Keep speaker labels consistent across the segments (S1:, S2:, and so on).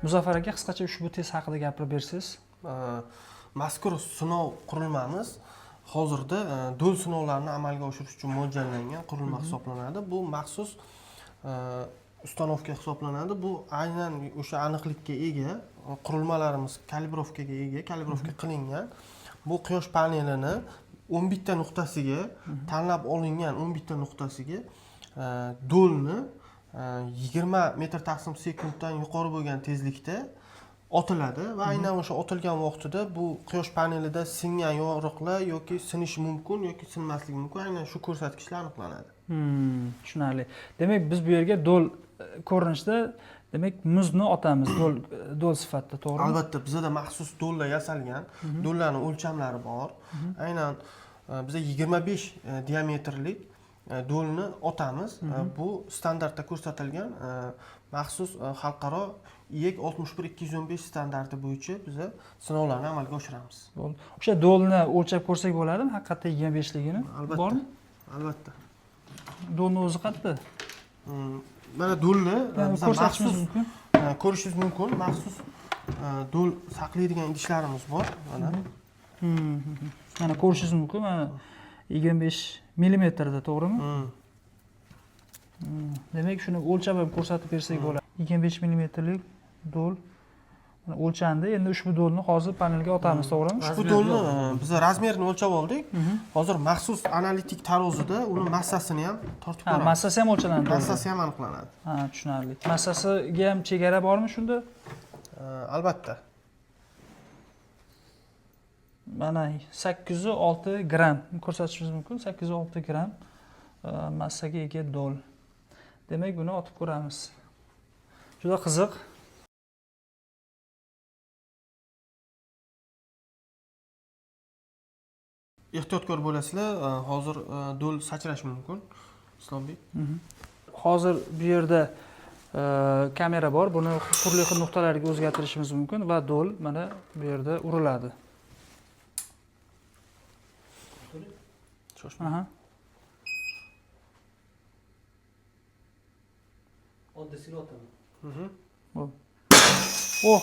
S1: Muzaffar aka, qisqacha ushbu test haqida gapirib bersangiz.
S2: Mazkur sinov qurilmamiz hozirda do'l sinovlarini amalga oshirish uchun mo'ljallangan qurilma hisoblanadi. Bu maxsus ustanovka hisoblanadi. Bu aynan o'sha aniqlikka ega qurilmalarimiz kalibrovkaga ega, kalibrovka qilingan. Bu quyosh panelini 11 ta nuqtasiga, tanlab olingan 11 ta nuqtasiga do'lni 20 metr taqsim sekunddan yuqori bo'lgan tezlikda otiladi va aynan o'sha otilgan vaqtida bu quyosh panelida singan yoriqlar yoki sinishi mumkin yoki sinmasligi mumkin. Aynan shu ko'rsatkichlar aniqlanadi.
S1: Tushunarli. Demak, biz bu yerga do'l ko'rinishda, demak, muzni otamiz do'l sifatida, to'g'rimi?
S2: Albatta, bizda maxsus do'llar yasalgan, do'llarning o'lchamlari bor. Aynan bizda 25 diametrlik do'lni otamiz. Bu standartda ko'rsatilgan maxsus xalqaro IEC 61215 standarti bo'yicha biz sinovlarni amalga oshiramiz.
S1: O'sha do'lni o'lchab ko'rsak bo'ladimi? Haqiqatda 25 ligini bormi?
S2: Albatta.
S1: Do'lni o'zi qayerda?
S2: Mana do'lni
S1: ko'rsatishimiz mumkin.
S2: Ko'rishingiz mumkin. Maxsus do'l saqlaydigan idishlarimiz bor.
S1: Mana ko'rishingiz mumkin. Mana 25 millimetrda, to'g'rimi? Demak, shuni o'lchab ham ko'rsatib bersak bo'ladi. 25 millimetrlik do'l o'lchandi. Endi ushbu do'lni hozir panelga otamiz, to'g'rimi?
S2: Ushbu do'lni biz razmerini o'lchab oldik. Hozir maxsus analitik tarozida uni massasini ham tortib ko'ramiz.
S1: Massasi ham o'lchanadi.
S2: Massasi ham aniqlanadi.
S1: Tushunarli. Massasiga ham chegara bormi shunda?
S2: Albatta.
S1: Mana 806 gram ko'rsatishimiz mumkin. 806 gram massaga ega do'l. Demak, buni otib ko'ramiz. Juda qiziq.
S2: Ehtiyotkor bo'lasizlar, hozir do'l sachrashi mumkin. Islombek.
S1: Hozir bu yerda kamera bor. Buni turli xil nuqtalarga o'zgartirishimiz mumkin va do'l mana bu yerda uriladi. Aha.
S3: Oddasini otaman.
S1: Oh.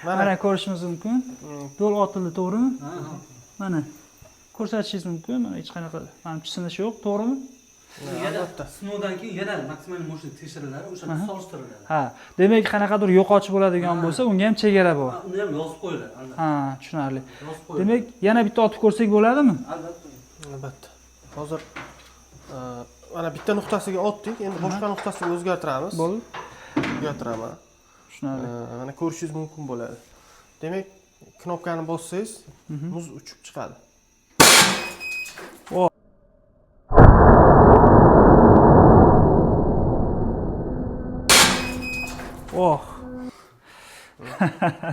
S1: Mana ko'rishimiz mumkin. Do'l otildi, to'g'rimi? Mana ko'rsatishingiz mumkin. Mana hech qanaqa manimcha sinish yo'q, to'g'rimi?
S3: Albatta. Sinovdan keyin yana maksimal moshinka tekshiriladi, o'shani solishtiriladi.
S1: Demak, qanaqadir yo'qotish bo'ladigan bo'lsa, unga ham chegara bor.
S3: Uni ham yozib qo'yiladi, albatta.
S1: Tushunarli. Demak, yana bitta otib ko'rsak bo'ladimi?
S2: Albatta. Hozir mana bitta nuqtasiga otdik, endi boshqa nuqtasiga o'zgartiramiz.
S1: Bo'ldi.
S2: O'zgartiraman.
S1: Tushunarli.
S2: Mana ko'rishingiz mumkin bo'ladi. Demak, knopkani bossangiz, muz uchib chiqadi.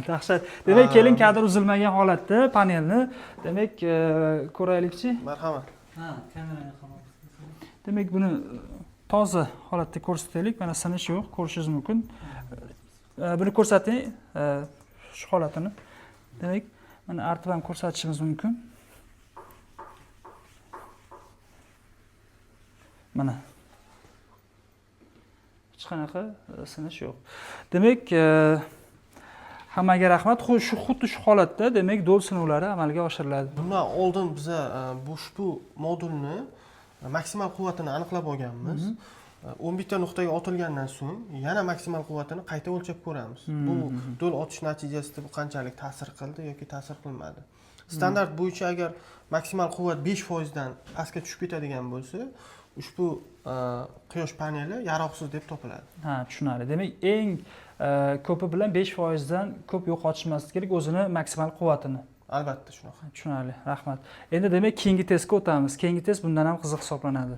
S2: Dahshat. Demak, keling kadr uzilmagan holatda panelni, demak, ko'raylikchi. Marhamat.
S3: Kameraga qarab.
S1: Demak, buni toza holatda ko'rsataylik. Mana sinish yo'q, ko'rishingiz mumkin. Buni ko'rsating, shu holatini. Demak, mana artib ham ko'rsatishimiz mumkin. Mana hech qanaqa sinish yo'q. Demak, hammaga rahmat. Xuddi shu holatda, demak, do'l sinovlari amalga oshiriladi.
S2: Bundan oldin biz ushbu modulni maksimal quvvatini aniqlab olganmiz. 11 ta nuqtaga otilgandan so'ng yana maksimal quvvatini qayta o'lchab ko'ramiz. Bu do'l otish natijasida bu qanchalik ta'sir qildi yoki ta'sir qilmadi. Standart bo'yicha agar maksimal quvvat 5% dan pastga tushib ketadigan bo'lsa, ushbu quyosh paneli yaroqsiz deb topiladi.
S1: Tushunarli. Demak, eng ko'pi bilan 5% dan ko'p yo'qotishmaslik kerak o'zini maksimal quvvatini.
S2: Albatta shunaqa.
S1: Tushunarli. Rahmat. Endi demak, keyingi testga o'tamiz. Keyingi test bundan ham qiziq hisoblanadi.